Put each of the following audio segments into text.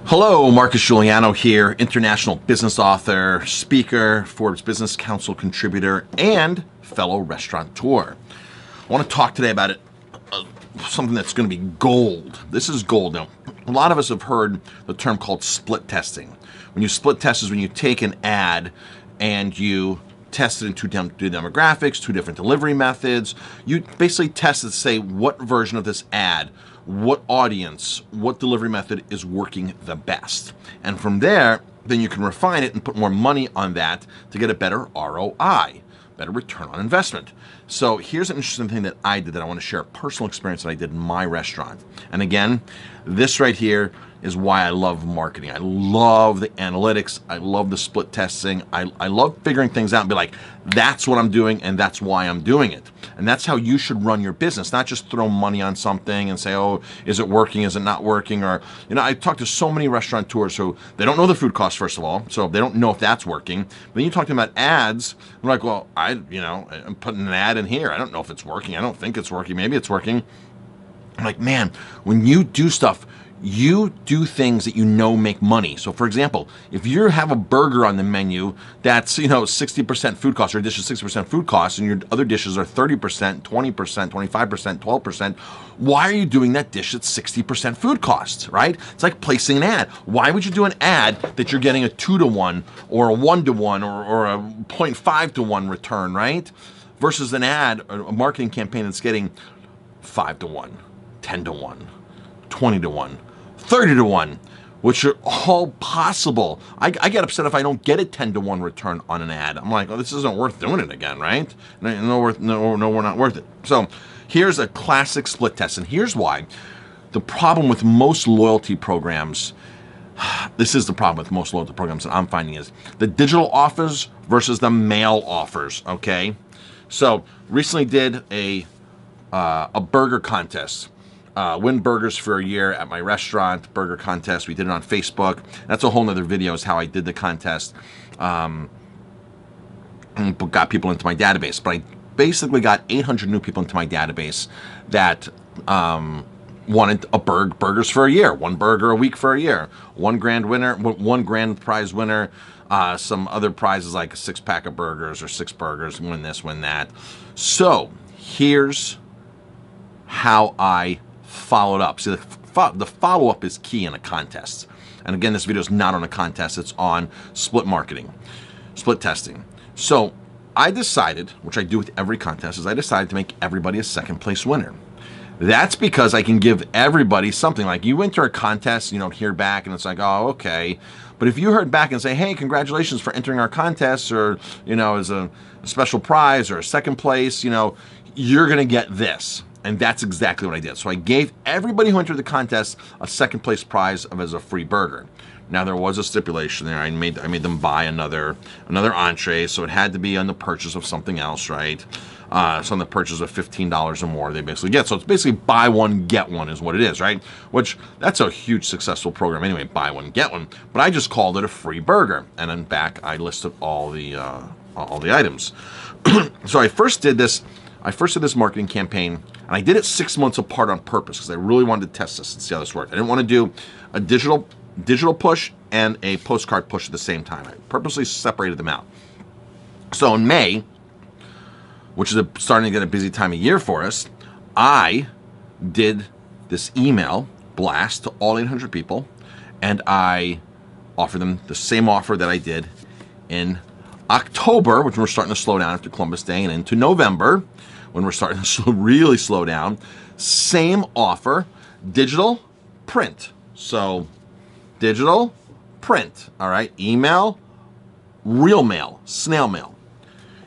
Hello, Marcus Guiliano here, international business author, speaker, Forbes Business Council contributor, and fellow restaurateur. I want to talk today about something that's going to be gold. This is gold. Now, a lot of us have heard the term called split testing. When you split test is when you take an ad and you test it in two demographics, two different delivery methods. You basically test it to say what version of this ad, what audience, what delivery method is working the best. And from there, then you can refine it and put more money on that to get a better ROI, better return on investment. So here's an interesting thing that I did that I want to share, a personal experience that I did in my restaurant. And again, this right here is why I love marketing. I love the analytics. I love the split testing. I love figuring things out and be like, that's what I'm doing and that's why I'm doing it. And that's how you should run your business, not just throw money on something and say, oh, is it working? Is it not working? Or, I talk to so many restaurateurs who they don't know the food costs, first of all, so they don't know if that's working. But then you talk to them about ads, they're like, well, I'm putting an ad in here. I don't know if it's working. I don't think it's working. Maybe it's working. I'm like, man, when you do stuff, you do things that you know make money. So for example, if you have a burger on the menu that's 60% food cost, or a dish is 60% food cost, and your other dishes are 30%, 20%, 25%, 12%, why are you doing that dish at 60% food cost, right? It's like placing an ad. Why would you do an ad that you're getting a 2-to-1 or a 1-to-1 or a 0.5-to-1 return, right? Versus an ad, a marketing campaign that's getting 5-to-1, 10-to-1, 20-to-1, 30-to-1, which are all possible. I get upset if I don't get a 10-to-1 return on an ad. I'm like, oh, this isn't worth doing it again, right? No, we're not worth it. So here's a classic split test, and here's why. The problem with most loyalty programs, this is the problem with most loyalty programs that I'm finding, is the digital offers versus the mail offers, okay? So recently did a burger contest. Win burgers for a year at my restaurant, burger contest. We did it on Facebook. That's a whole nother video, is how I did the contest. And got people into my database. But I basically got 800 new people into my database that wanted burgers for a year. One burger a week for a year. One grand prize winner. Some other prizes like a 6-pack of burgers or 6 burgers. Win this, win that. So here's how I followed up. See, the follow-up is key in a contest. And again, this video is not on a contest. It's on split marketing, split testing. So I decided, which I do with every contest, is I decided to make everybody a second place winner. That's because I can give everybody something. Like, you enter a contest, you don't hear back, and it's like, oh, okay. But if you heard back and say, hey, congratulations for entering our contest, or, as a special prize or a second place, you're going to get this. And that's exactly what I did. So I gave everybody who entered the contest a second place prize as a free burger. Now, there was a stipulation there. I made them buy another entree, so it had to be on the purchase of something else, right? So on the purchase of $15 or more, they basically get. So it's basically buy one, get one is what it is, right? Which, that's a huge successful program anyway, buy one, get one. But I just called it a free burger. And then back, I listed all the items. So I first did this marketing campaign, and I did it 6 months apart on purpose because I really wanted to test this and see how this worked. I didn't want to do a digital push and a postcard push at the same time. I purposely separated them out. So in May, which is starting to get a busy time of year for us, I did this email blast to all 800 people, and I offered them the same offer that I did in October, which we're starting to slow down after Columbus Day, and into November, when we're starting to really slow down. Same offer, digital, print. So digital, print, all right? Email, real mail, snail mail.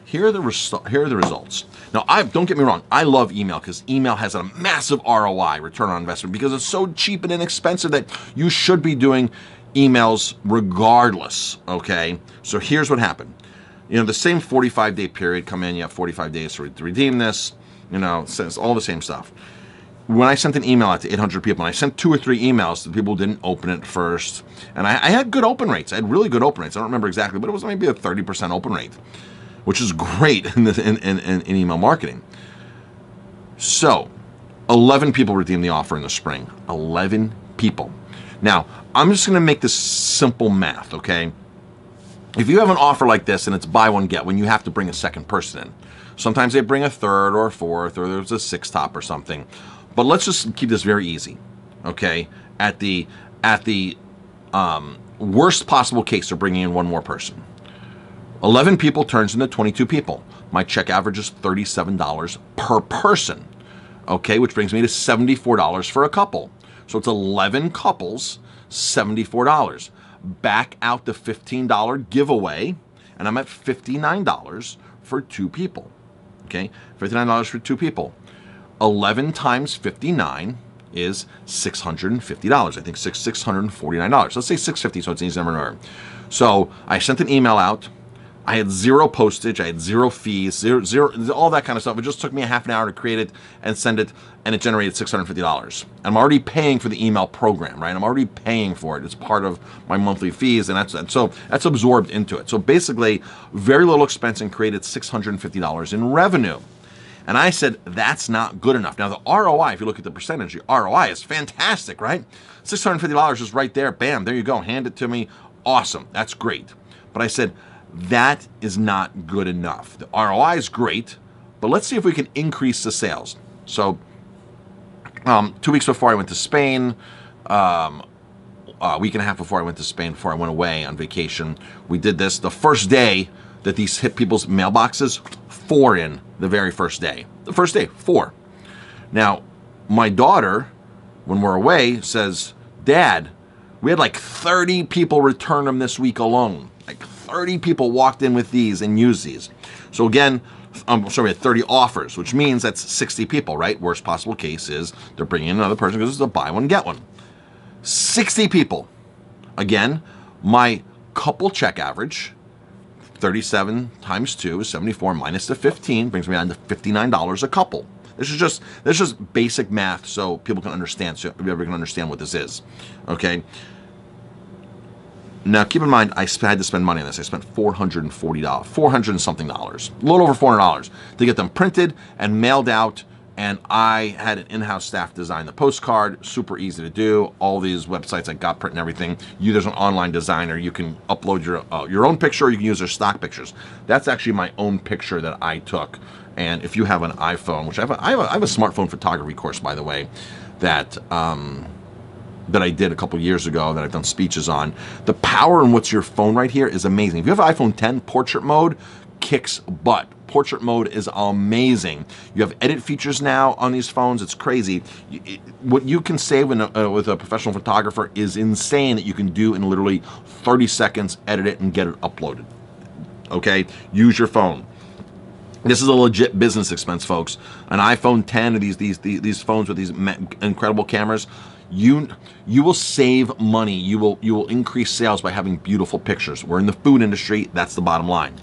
Here are the results. Now, don't get me wrong, I love email because email has a massive ROI, return on investment, because it's so cheap and inexpensive that you should be doing emails regardless, okay? So here's what happened. The same 45-day period, come in, you have 45 days to redeem this, says all the same stuff. When I sent an email out to 800 people, and I sent 2 or 3 emails to people who didn't open it first, and I had good open rates. I had really good open rates. I don't remember exactly, but it was maybe a 30% open rate, which is great in email marketing. So 11 people redeemed the offer in the spring. 11 people. Now, I'm just going to make this simple math, okay? If you have an offer like this and it's buy one, get one, you have to bring a second person in. Sometimes they bring a third or a fourth, or there's a sixth top or something. But let's just keep this very easy, okay? At the worst possible case, they're bringing in one more person. 11 people turns into 22 people. My check average is $37 per person, okay? Which brings me to $74 for a couple. So it's 11 couples, $74. Back out the $15 giveaway, and I'm at $59 for two people. Okay, $59 for two people. 11 times 59 is $650. I think $649. Let's say $650, so it's an easy number to remember. So I sent an email out. I had zero postage, I had zero fees, zero, all that kind of stuff. It just took me a half an hour to create it and send it, and it generated $650. I'm already paying for the email program, right? I'm already paying for it. It's part of my monthly fees, and that's absorbed into it. So basically, very little expense and created $650 in revenue. And I said, that's not good enough. Now, the ROI, if you look at the percentage, the ROI is fantastic, right? $650 is right there. Bam, there you go. Hand it to me. Awesome. That's great. But I said, that is not good enough. The ROI is great, but let's see if we can increase the sales. So 2 weeks before I went to Spain, a week and a half before I went to Spain, before I went away on vacation, we did this. The first day that these hit people's mailboxes, 4 in the very first day. The first day, 4. Now, my daughter, when we're away, says, Dad, we had like 30 people return them this week alone. Like 30 people walked in with these and used these. So again, we had 30 offers, which means that's 60 people, right? Worst possible case is they're bringing in another person because it's a buy one, get one. 60 people. Again, my couple check average, 37 times 2 is 74 minus the 15 brings me down to $59 a couple. This is just basic math so people can understand, so everybody can understand what this is. Okay. Now, keep in mind, I had to spend money on this. I spent $440, $400 and something dollars, a little over $400 to get them printed and mailed out. And I had an in-house staff design the postcard, super easy to do. All these websites I got print and everything. There's an online designer. You can upload your own picture, or you can use their stock pictures. That's actually my own picture that I took. And if you have an iPhone, which I have a smartphone photography course, by the way, that I did a couple years ago that I've done speeches on. The power in what's your phone right here is amazing. If you have an iPhone 10, portrait mode kicks butt. Portrait mode is amazing. You have edit features now on these phones. It's crazy. What you can save with a professional photographer is insane that you can do in literally 30 seconds, edit it, and get it uploaded. Okay? Use your phone. This is a legit business expense, folks. An iPhone 10 or these phones with these incredible cameras, you will save money. You will increase sales by having beautiful pictures. We're in the food industry. That's the bottom line.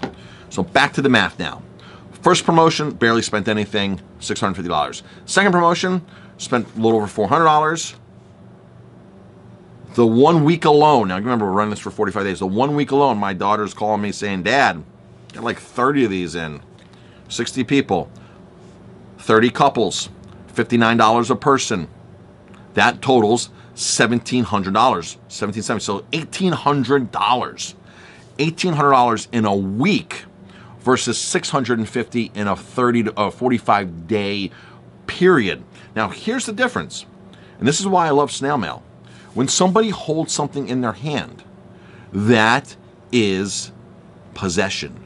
So back to the math now. First promotion, barely spent anything, $650. Second promotion, spent a little over $400. The 1 week alone, now remember we're running this for 45 days. The 1 week alone, my daughter's calling me saying, Dad, got like 30 of these in. 60 people, 30 couples, $59 a person. That totals $1,700, $1,770. So $1,800, $1,800 in a week versus $650 in a 30 to 45 day period. Now here's the difference, and this is why I love snail mail. When somebody holds something in their hand, that is possession.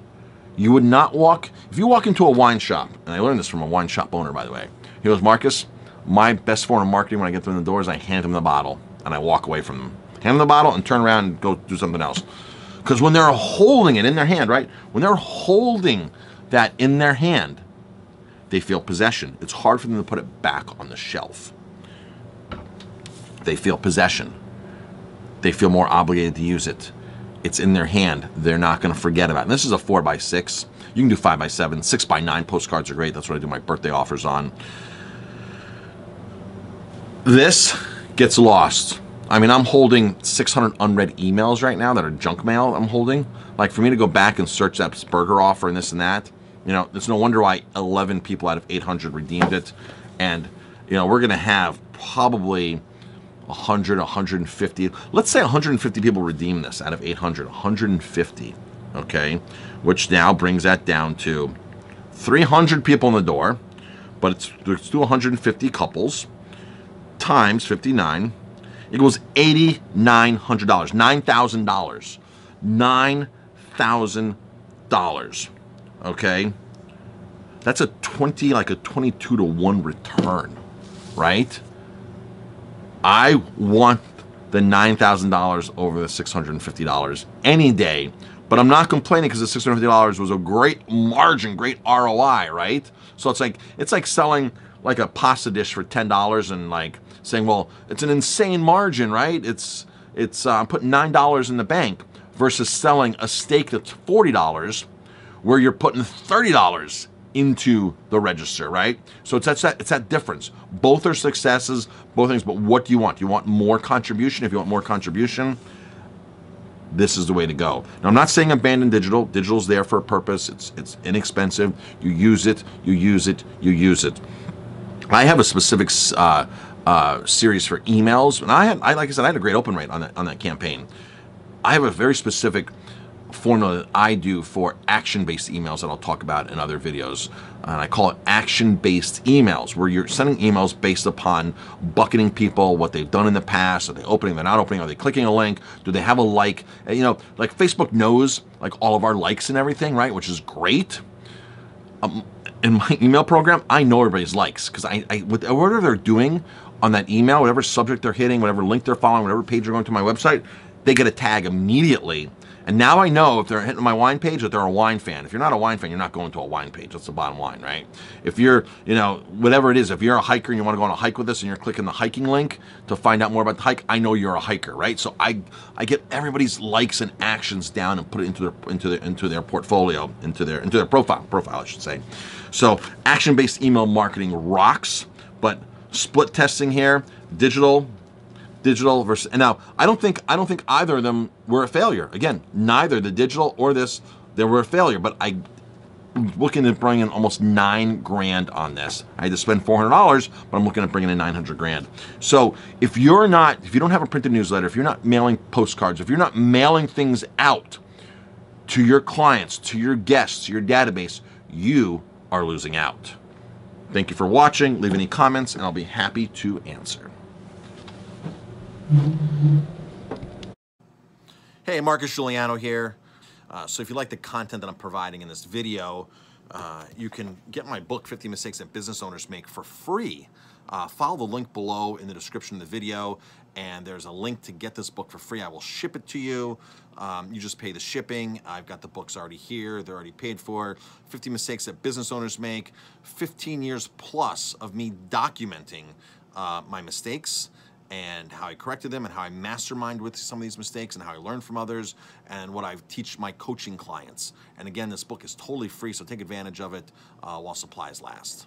You would not walk, if you walk into a wine shop, and I learned this from a wine shop owner, by the way. He goes, Marcus, my best form of marketing when I get them in the door is I hand them the bottle, and I walk away from them. Hand them the bottle and turn around and go do something else. Because when they're holding it in their hand, right? When they're holding that in their hand, they feel possession. It's hard for them to put it back on the shelf. They feel possession. They feel more obligated to use it. It's in their hand. They're not going to forget about it. And this is a 4x6. You can do 5x7. 6x9 postcards are great. That's what I do my birthday offers on. This gets lost. I mean, I'm holding 600 unread emails right now that are junk mail I'm holding. Like, for me to go back and search that burger offer and this and that, you know, it's no wonder why 11 people out of 800 redeemed it. And, you know, we're going to have probably 100, 150. Let's say 150 people redeem this out of 800. 150, okay? Which now brings that down to 300 people in the door, but let's do 150 couples times 59 equals $8,900, $9,000. $9,000, okay? That's a 22 to 1 return, right? I want the $9,000 over the $650 any day, but I'm not complaining because the $650 was a great margin, great ROI, right? So it's like selling like a pasta dish for $10 and like saying, well, it's an insane margin, right? I'm putting $9 in the bank versus selling a steak that's $40 where you're putting $30 into the register, right? So it's that difference. Both are successes, both things, but what do you want? Do you want more contribution? If you want more contribution, this is the way to go. Now, I'm not saying abandon digital. Digital's there for a purpose. It's inexpensive. You use it, you use it, you use it. I have a specific series for emails, and like I said, I had a great open rate on that campaign. I have a very specific formula that I do for action-based emails that I'll talk about in other videos. And I call it action-based emails, where you're sending emails based upon bucketing people, what they've done in the past, are they opening, they're not opening, are they clicking a link, do they have a like? And, you know, like Facebook knows like all of our likes and everything, right? Which is great. In my email program, I know everybody's likes because whatever they're doing on that email, whatever subject they're hitting, whatever link they're following, whatever page they're going to my website, they get a tag immediately. And now I know if they're hitting my wine page that they're a wine fan. If you're not a wine fan, you're not going to a wine page. That's the bottom line, right? If you're, you know, whatever it is, if you're a hiker and you want to go on a hike with us and you're clicking the hiking link to find out more about the hike, I know you're a hiker, right? So I get everybody's likes and actions down and put it into their portfolio, into their profile, I should say. So action-based email marketing rocks, but split testing here, digital versus, and now I don't think either of them were a failure. Again, neither the digital or this, they were a failure, but I'm looking to bring in almost $9,000 on this. I had to spend $400, but I'm looking at bringing in $900,000. So if you don't have a printed newsletter, if you're not mailing postcards, if you're not mailing things out to your clients, to your guests, to your database, you are losing out. Thank you for watching. Leave any comments and I'll be happy to answer. Hey, Marcus Guiliano here. So if you like the content that I'm providing in this video, you can get my book, 50 Mistakes That Business Owners Make, for free. Follow the link below in the description of the video, and there's a link to get this book for free. I will ship it to you. You just pay the shipping. I've got the books already here. They're already paid for. 50 Mistakes That Business Owners Make. 15 years plus of me documenting my mistakes and how I corrected them and how I mastermind with some of these mistakes and how I learn from others and what I teach my coaching clients. And again, this book is totally free, so take advantage of it while supplies last.